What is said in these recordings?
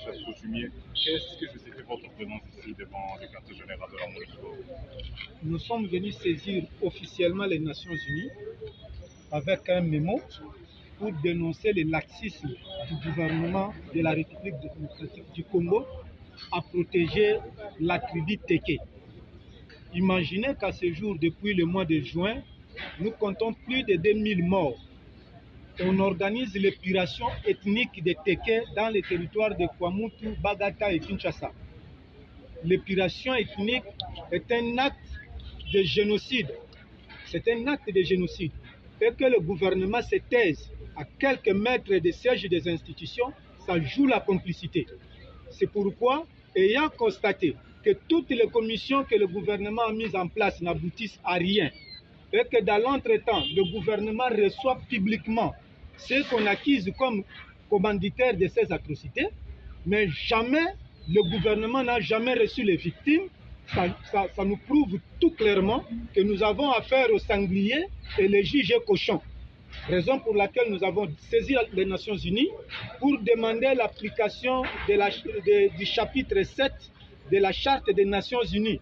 chef coutumier, qu'est-ce que justifie votre présence ici devant le quartier général de la MONUSCO? Nous sommes venus saisir officiellement les Nations Unies avec un mémo pour dénoncer le laxisme du gouvernement de la République démocratique du Congo à protéger la tribu Téké. Imaginez qu'à ce jour, depuis le mois de juin, nous comptons plus de 2000 morts. On organise l'épuration ethnique des Téké dans les territoires de Kwamutu, Bagata et Kinshasa. L'épuration ethnique est un acte de génocide. C'est un acte de génocide. Et que le gouvernement se taise à quelques mètres des sièges des institutions, ça joue la complicité. C'est pourquoi, ayant constaté que toutes les commissions que le gouvernement a mises en place n'aboutissent à rien, et que dans l'entretemps, le gouvernement reçoit publiquement ceux qu'on accuse comme commanditaires de ces atrocités, mais jamais, le gouvernement n'a jamais reçu les victimes. Ça nous prouve tout clairement que nous avons affaire aux sangliers et les juges cochons. Raison pour laquelle nous avons saisi les Nations Unies pour demander l'application du chapitre 7 de la Charte des Nations Unies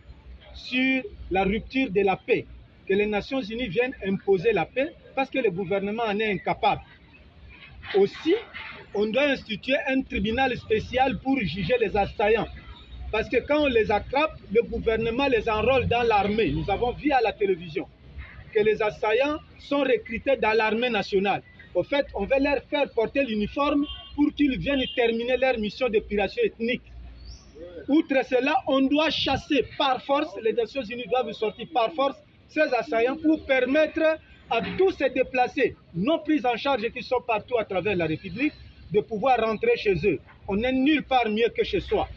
sur la rupture de la paix. Que les Nations Unies viennent imposer la paix parce que le gouvernement en est incapable. Aussi, on doit instituer un tribunal spécial pour juger les assaillants. Parce que quand on les attrape, le gouvernement les enrôle dans l'armée. Nous avons vu à la télévision que les assaillants sont recrutés dans l'armée nationale. Au fait, on va leur faire porter l'uniforme pour qu'ils viennent terminer leur mission d'épuration ethnique. Outre cela, on doit chasser par force, les Nations Unies doivent sortir par force ces assaillants pour permettre à tous ces déplacés, non pris en charge qui sont partout à travers la République, de pouvoir rentrer chez eux. On n'est nulle part mieux que chez soi.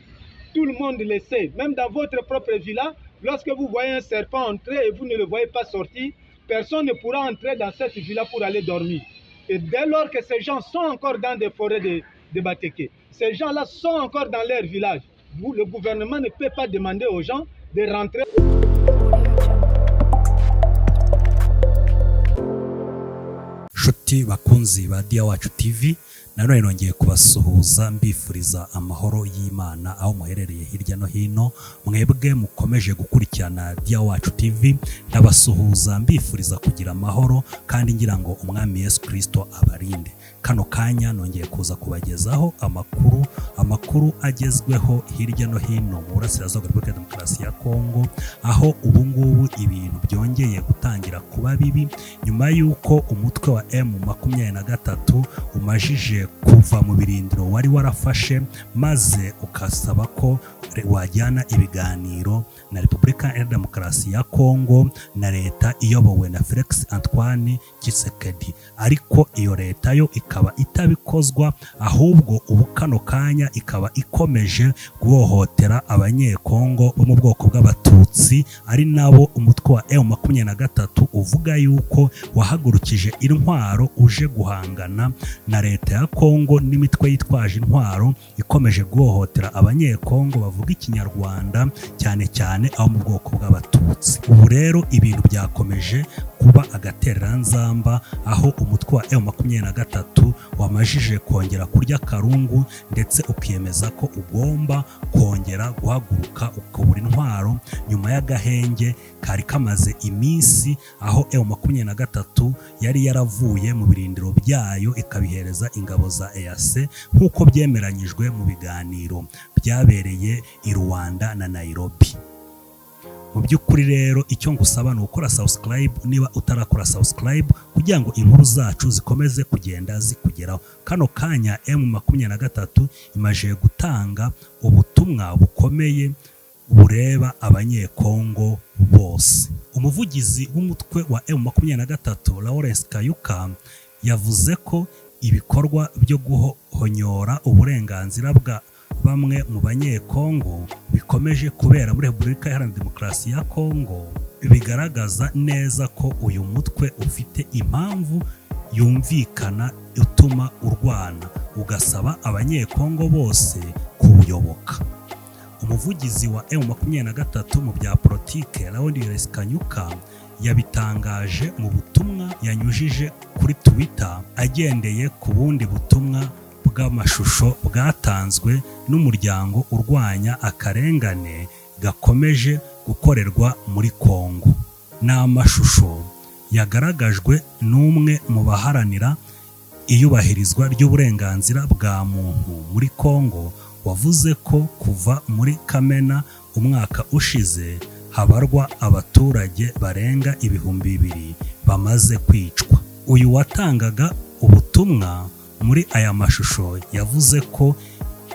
Tout le monde le sait. Même dans votre propre villa, lorsque vous voyez un serpent entrer et vous ne le voyez pas sortir, personne ne pourra entrer dans cette villa pour aller dormir. Et dès lors que ces gens sont encore dans des forêts de Batéké, ces gens-là sont encore dans leur village, le gouvernement ne peut pas demander aux gens de rentrer. Nshuti bakunzi ba Dia Wacu TV, nanone nongeye kubasuhuza mbifuriza amahoro y'Imana aho muherereye hirya no hino. Mwebwe mukomeje gukurikirana Dia Wacu TV, ndabasuhuza mbifuriza kugira amahoro kandi ngira ngo umwami Yesu Kristo abarinde. Kano kanya nongeye kuza kubagezaho amakuru agezweho hirya no hino mu burasirazuba bwa Demokarasi ya Kongo, aho ubungubu ibintu byongeye gutangira kuba bibi nyuma y'uko umutwe wa M23 umajije kuva mu birindiro wari warafashe, maze ukasaba ko wajyana ibiganiro na Repubulika ya Demokarasi ya Kongo na leta iyobowe na Felix Antoine Tshisekedi. Ariko iyo leta yo ikaba itabikozwa, ahubwo ubu kano kanya ikaba ikomeje guhohotera abanyekongo bo mu bwoko bw'abatutsi, ari nabo umutwe wa M23 uvuga yuko wahagurukije intwaro uje guhangana na leta ya Kongo n'imitwe yitwaje intwaro ikomeje guhohotera abanyekongo bavuga ikinyarwanda, cyane cyane abo mu bwoko bw'abatutsi. Ubu rero ibintu byakomeje kuba agatereranzamba, aho umutwe wa M23 wamajije kongera kurya karungu ndetse ukiyemeza ko ugomba kongera guhaguruka ukabura intwaro nyuma y'agahenge kari kamaze iminsi, aho M23 yari yaravuye mu birindiro byayo ikabihereza ingabo za EAC nk'uko byemeranyijwe mu biganiro byabereye i Rwanda na Nairobi. Mu by'ukuri rero icyo ngusaba ni ukora subscribe niba utarakora subscribe, kugira ngo inkuru zacu zikomeze kugenda zikugeraho. Kano kanya M23 imaje gutanga ubutumwa bukomeye bureba abanyekongo bose. Umuvugizi w'umutwe wa M23 Lawrence Kayuka yavuze ko ibikorwa byo guhonyora uburenganzira bwa bamwe mu banyekongo bikomeje kubera muri Repubulika Iharanira Demokarasi ya Kongo, bigaragaza neza ko uyu mutwe ufite impamvu yumvikana utuma urwana, ugasaba abanyekongo bose kuwuyoboka. Umuvugizi wa M23 mu bya politike Lawrence Kayuka yabitangaje mu butumwa yanyujije kuri Twitter agendeye ku bundi butumwa bw'amashusho bwatanzwe n'umuryango urwanya akarengane gakomeje gukorerwa muri Kongo. Ni amashusho yagaragajwe n'umwe mu baharanira iyubahirizwa ry'uburenganzira bwa muntu muri Kongo, wavuze ko kuva muri Kamena umwaka ushize habarwa abaturage barenga 2,000 bamaze kwicwa. Uyu watangaga ubutumwa muri aya mashusho yavuze ko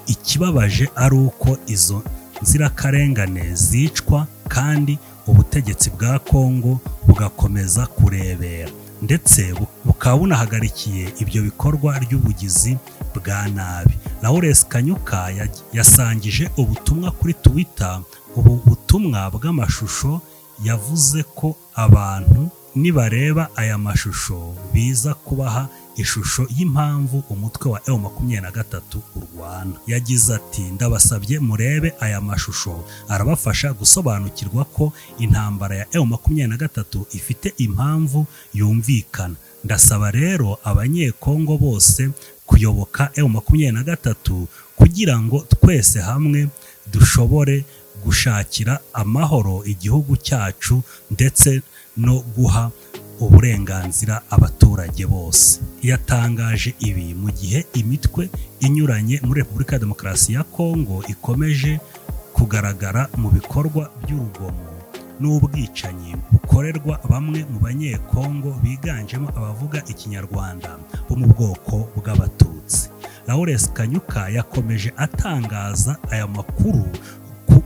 ikibabaje ari uko izo nzirakarengane zicwa kandi ubutegetsi bwa Kongo bugakomeza kurebera, ndetse bukaba bunahagarikiye ibyo bikorwa ry'ubugizi bwa nabi. Lawrence Kanyuka yasangije ubutumwa kuri Twitter. Ubu butumwa bw'amashusho yavuze ko abantu nibareba aya mashusho biza kubaha ishusho y'impamvu umutwe wa M23 urwana. Yagize ati, ndabasabye murebe aya mashusho, arabafasha gusobanukirwa ko intambara ya M23 ifite impamvu yumvikana. Ndasaba rero abanyekongo bose kuyoboka M23 kugira ngo twese hamwe dushobore gushakira amahoro igihugu cyacu ndetse no guha uburenganzira abaturage bose. Yatangaje ibi mu gihe imitwe inyuranye muri Repubulika ya Demokarasi ya Kongo ikomeje kugaragara mu bikorwa by'urugomo n'ubwicanyi bukorerwa bamwe mu banyekongo biganjemo abavuga ikinyarwanda bo mu bwoko bw'abatutsi. Lawrence Kanyuka yakomeje atangaza aya makuru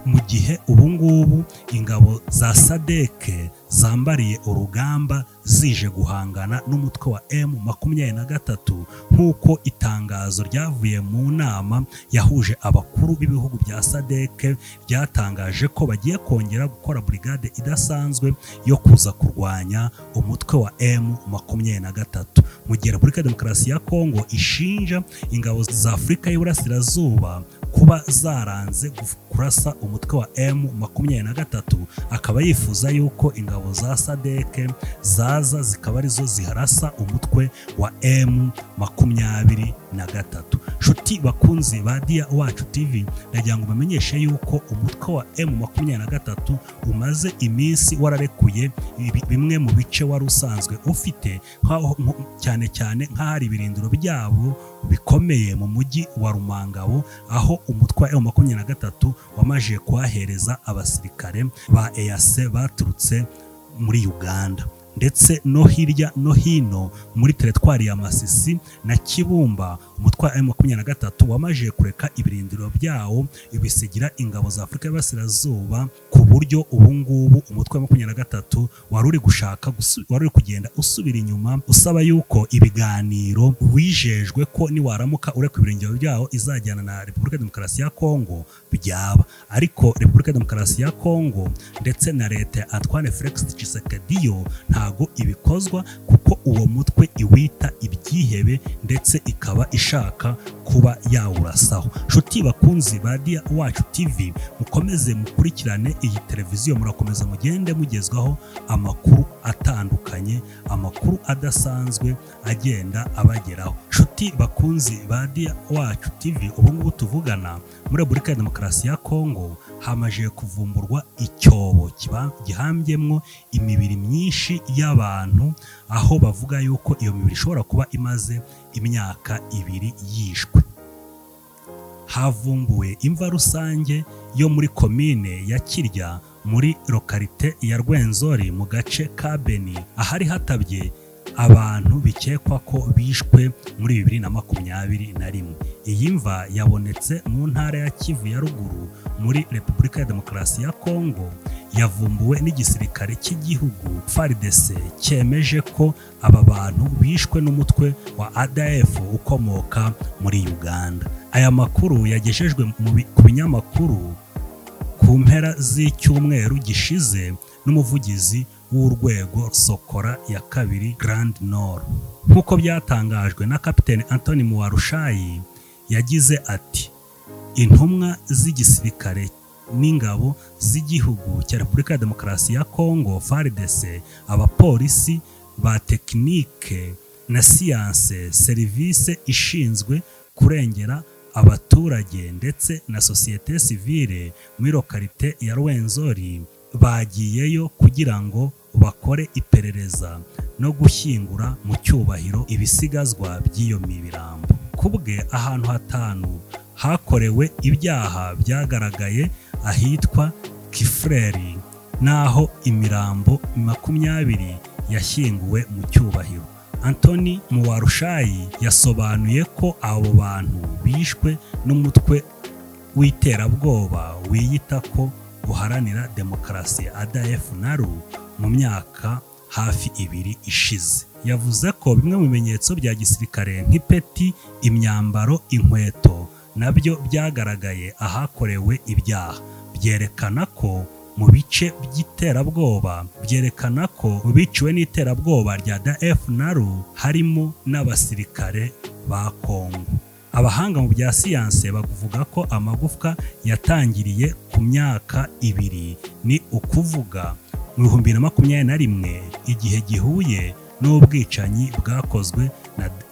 mu gihe ubungubu ingabo za SADC zambariye urugamba zije guhangana n'umutwe wa M23, nk'uko itangazo ryavuye mu nama yahuje abakuru b'ibihugu bya SADC ryatangaje ko bagiye kongera gukora brigade idasanzwe yo kuza kurwanya umutwe wa M23, mu gihe Repubulika ya Demokarasi ya Kongo ishinja ingabo za Afurika y'Iburasirazuba kuba zaranze kurasa umutwe wa M23, akaba yifuza yuko ingabo za SADC zaza zikaba arizo ziharasa umutwe wa M23. Nshuti bakunzi ba Dia Wacu TV, ndagira ngo bamenyeshe yuko umutwe wa M23 umaze iminsi wararekuye bimwe mu bice wari usanzwe ufite, cyane cyane nk'ahari ibirindiro byabo bikomeye mu mujyi wa Rumangabo, aho umutwe wa M23 wamaje kuhahereza abasirikare ba EAC baturutse muri Uganda, ndetse no hirya no hino muri teritwari ya Masisi na Kibumba. Umutwe wa M23 wamaje kureka ibirindiro byawo ibisigira ingabo za Afurika y'Iburasirazuba, ku buryo ubungubu umutwe wa M23 wari uri kugenda usubira inyuma, usaba yuko ibiganiro wijejwe ko niwaramuka ureka ibirindiro byawo izajyana na Repubulika ya Demokarasi ya Kongo byaba. Ariko Repubulika ya Demokarasi ya Kongo ndetse na leta ya Antoine Felix Tshisekedi ntago ibikozwa, kuko uwo mutwe iwita ibyihebe ndetse ikaba ishaka kuba yawurasaho. Nshuti bakunzi ba Dia Wacu TV, mukomeze mukurikirane iyi televiziyo, murakomeza mugende mugezwaho amakuru atandukanye, amakuru adasanzwe agenda abageraho. Nshuti bakunzi ba Dia Wacu TV, ubungubu tuvugana muri Repubulika ya Demokarasi ya Kongo hamaje kuvumburwa icyobo gihambyemwo imibiri myinshi y'abantu, aho bavuga yuko iyo mibiri ishobora kuba imaze imyaka 2 yishwe. Havumbuwe imva rusange yo muri komine ya Kirya muri lokalite ya Rwenzori mu gace ka Beni, ahari hatabye abantu bikekwa ko bishwe muri 2021. Iyi mva yabonetse mu ntara ya Kivu ya ruguru muri Repubulika ya Demokarasi ya Kongo. Yavumbuwe n'igisirikare cy'igihugu FARDC cyemeje ko aba bantu bishwe n'umutwe wa ADF ukomoka muri Uganda. Aya makuru yagejejwe ku binyamakuru ku mpera z'icyumweru gishize n'umuvugizi w'urwego Sokora ya 2 Grand Nord. Nk'uko byatangajwe na Kapiteni Anthony Muwarushayi, yagize ati, intumwa z'igisirikare n'ingabo z'igihugu cya Repubulika ya Demokarasi ya Kongo FARDC, abapolisi ba tekinike na siyanse, serivisi ishinzwe kurengera abaturage ndetse na sosiyete sivile muri lokalite ya Rwenzori bagiyeyo kugira ngo bakore iperereza no gushyingura mu cyubahiro ibisigazwa by'iyo mirambo. Kubwe ahantu hatanu hakorewe ibyaha byagaragaye ahitwa Kifreri, naho imirambo 20 yashyinguwe mu cyubahiro. Anthony Muwarushayi yasobanuye ko abo bantu bishwe n'umutwe w'iterabwoba wiyita ko uharanira demokarasi ADF NALU mu myaka hafi 2 ishize. Yavuze ko bimwe mu bimenyetso bya gisirikare nk'ipeti, imyambaro, inkweto nabyo byagaragaye ahakorewe ibyaha, byerekana ko mu bice by'iterabwoba byerekana ko biciwe n'iterabwoba rya ADF NALU harimo n'abasirikare ba Kongo. Abahanga mu bya siyanse bavuga ko amagufwa yatangiriye ku myaka 2, ni ukuvuga mu 2021 igihe gihuye n'ubwicanyi bwakozwe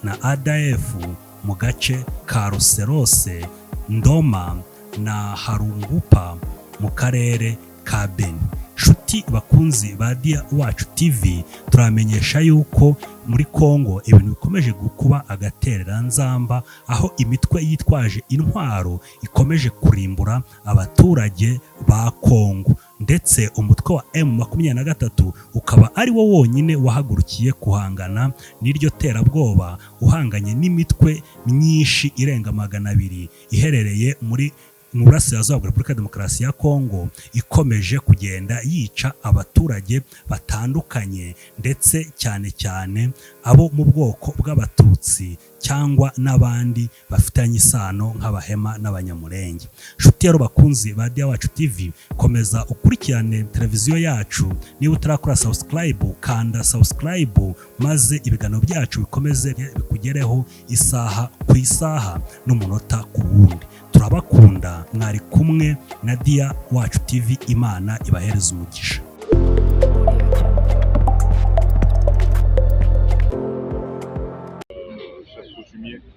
na ADF mu gace ka Ruserose, Ndoma na Harungupa mu karere ka Beni. Nshuti bakunzi ba Dia Wacu TV, turamenyesha yuko muri Kongo ibintu bikomeje gukuba agatereranzamba, aho imitwe yitwaje intwaro ikomeje kurimbura abaturage ba Kongo, ndetse umutwe wa M23 ukaba ari wo wonyine wahagurukiye kuhangana n'iryo terabwoba, uhanganye n'imitwe myinshi irenga 200 iherereye mu burasirazuba bwa Repubulika ya Demokarasi ya Kongo, ikomeje kugenda yica abaturage batandukanye, ndetse cyane cyane abo mu bwoko bw'abatutsi cyangwa n'abandi bafitanye isano nk'abahema n'abanyamurenge. Nshuti rero bakunzi ba Dia Wacu TV, komeza ukurikirane televiziyo yacu. Niba utarakora subscribe, kanda subscribe maze ibiganiro byacu bikomeze bikugereho isaha ku isaha n'umunota ku wundi. Turabakunda, mwari kumwe na Dia Wacu TV. Imana ibahereze umugisha.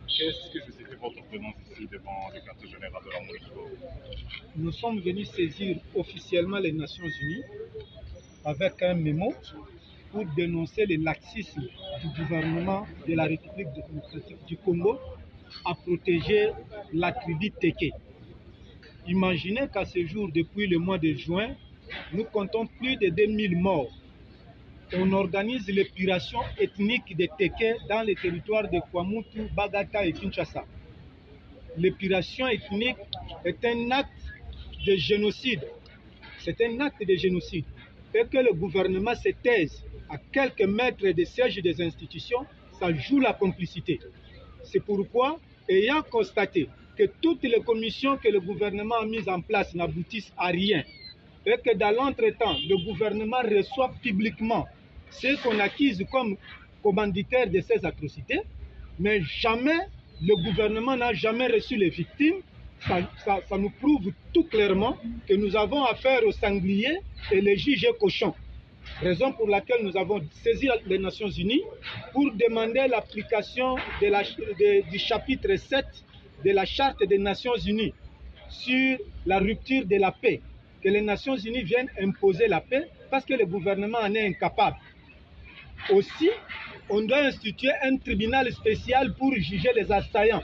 Qu'est-ce que justifie votre présence ici devant le quartier général de la MONUSCO? Nous sommes venus saisir officiellement les Nations Unies avec un mémo pour dénoncer le laxisme du gouvernement de la République démocratique du Congo à protéger la tribu Téké. Imaginez qu'à ce jour, depuis le mois de juin, nous comptons plus de 2000 morts. On organise l'épuration ethnique des Téké dans les territoires de Kwamutu, Bagata et Kinshasa. L'épuration ethnique est un acte de génocide. C'est un acte de génocide. Et que le gouvernement se taise à quelques mètres des sièges des institutions, ça joue la complicité. C'est pourquoi, ayant constaté que toutes les commissions que le gouvernement a mises en place n'aboutissent à rien, et que dans l'entretemps, le gouvernement reçoit publiquement ceux qu'on accuse comme commanditaires de ces atrocités, mais jamais, le gouvernement n'a jamais reçu les victimes. Ça nous prouve tout clairement que nous avons affaire aux sangliers et les juges cochons. Raison pour laquelle nous avons saisi les Nations Unies pour demander l'application du chapitre 7 de la Charte des Nations Unies sur la rupture de la paix. Que les Nations Unies viennent imposer la paix parce que le gouvernement en est incapable. Aussi, on doit instituer un tribunal spécial pour juger les assaillants.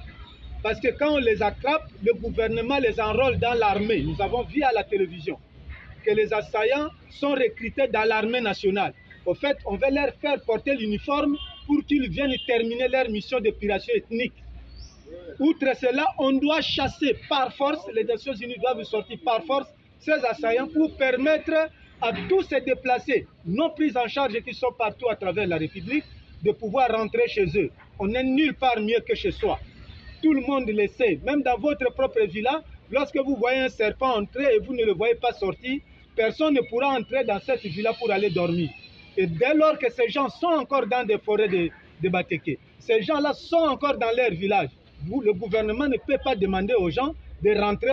Parce que quand on les attrape, le gouvernement les enrôle dans l'armée. Nous avons vu à la télévision que les assaillants sont recrutés dans l'armée nationale. Au fait, on veut leur faire porter l'uniforme pour qu'ils viennent terminer leur mission d'épuration ethnique. Outre cela, on doit chasser par force, les Nations Unies doivent sortir par force ces assaillants pour permettre à tous se déplacer, non pris en charge qui sont partout à travers la République, de pouvoir rentrer chez eux. On n'est nulle part mieux que chez soi. Tout le monde le sait, même dans votre propre villa, lorsque vous voyez un serpent entrer et vous ne le voyez pas sortir, personne ne pourra entrer dans cette villa pour aller dormir. Et dès lors que ces gens sont encore dans des forêts de Batéké, ces gens-là sont encore dans leur village, le gouvernement ne peut pas demander aux gens de rentrer.